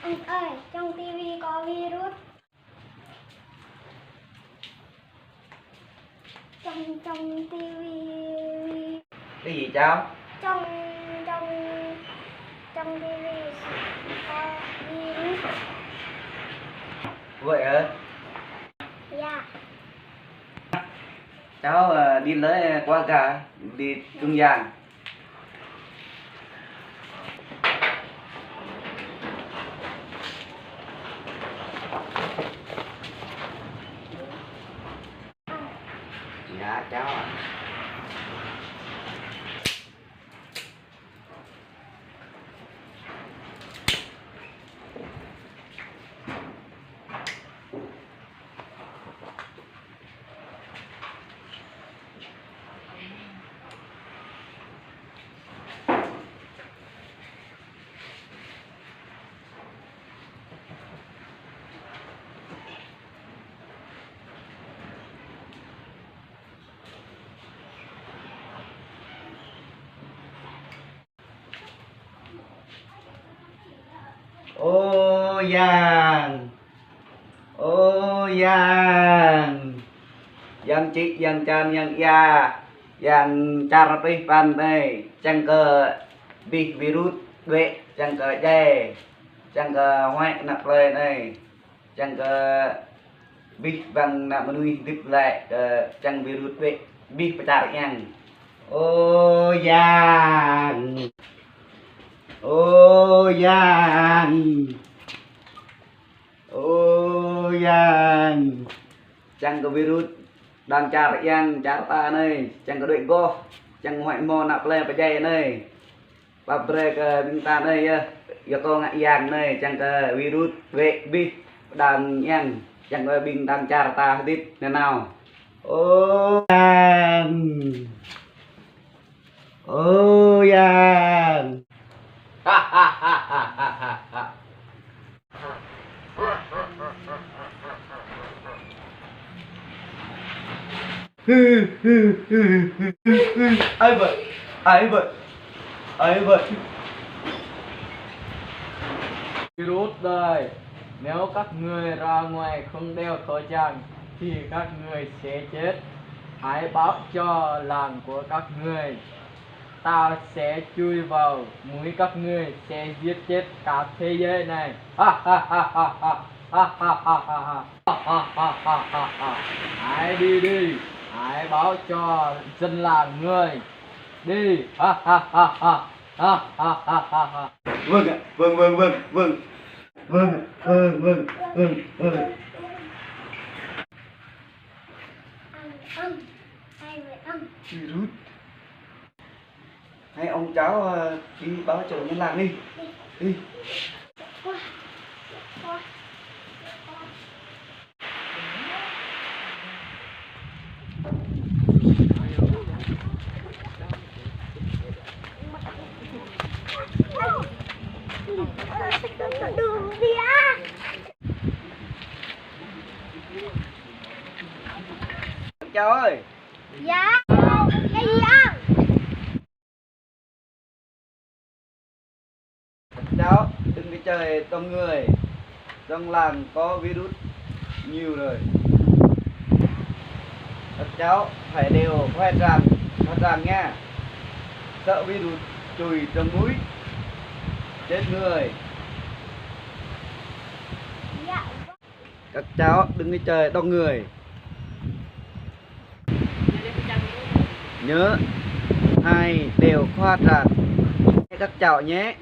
Anh ơi, trong tivi có virus. Trong tivi. Cái gì cháu? Trong trong trong tivi có virus. Vậy hả? Dạ. Cháu đi lấy qua cả đi trung gian. Dạ cháu ạ. Ô giang, ô giang, giang chị giang chan giang ya, giang charapi pan đây, chẳng cờ virus vệ, chẳng cờ dè, chẳng cờ hoại nạp lên đây, chẳng cờ bằng nạp nuôi đứt lại, chẳng virus vệ phải trả nhang. Ô giang, ô giang, ô giang, chẳng có virus đang trả yang trả ta này, chẳng có đuổi go, chẳng hoại mò nạp lên phải dây này, bà break bình ta này, giờ con ngại yang này, chẳng có virus vệ bi đang yang, chẳng có bình đang trả ta hết thế nào. Ô giang, ô giang. Ha ha ha ha ha ha. Ai vậy? Ai vậy? Ai vậy? Virus đây, nếu các người ra ngoài không đeo khẩu trang thì các người sẽ chết. Hãy báo cho làng của các người. Ta sẽ chui vào mũi các người, sẽ giết chết cả thế giới này. Ha ha ha ha ha ha ha ha ha ha ha ha ha ha ha. Hãy đi đi, hãy báo cho dân làng người. Đi. Ha ha ha ha ha ha ha ha ha. Vâng ạ, vâng vâng vâng vâng. Vâng vâng vâng vâng vâng. Ăn. Ai vậy ăn? Virus. Hay ông cháu đi báo cho nhân làng đi. Đi. Qua. Qua. Đường đi á. Cháu ơi. Dạ. Cái gì ăn? Cháu đừng đi chơi đông người, trong làng có virus nhiều rồi. Các cháu phải đều khoe rằng nha, sợ virus chùi trong mũi chết người. Dạ. Các cháu đừng đi chơi đông người, nhớ ai đều khoa tràn các cháu nhé.